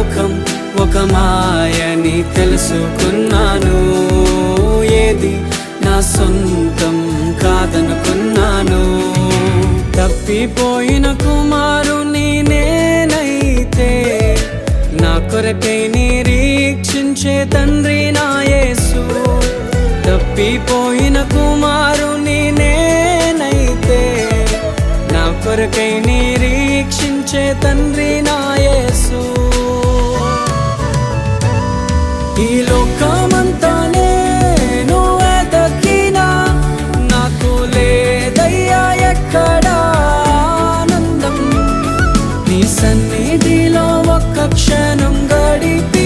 లోకం ఒక మాయని తెలుసుకున్నాను. ఏది నా సొంతం కాదనుకున్నాను. తప్పిపోయిన కుమారుని నేనైతే నా కొరకై నిరీక్షించే తండ్రి నా యేసు. తప్పిపోయిన కుమారుని నేనైతే నా కొరకై నిరీక్షించే తండ్రి నా యేసు. ఈ లోకమంతా నేను వెతకినా నాకు లేదయ్యా ఎక్కడా ఆనందం. నీ సన్నిధిలో ఒక్క క్షణం గడిపి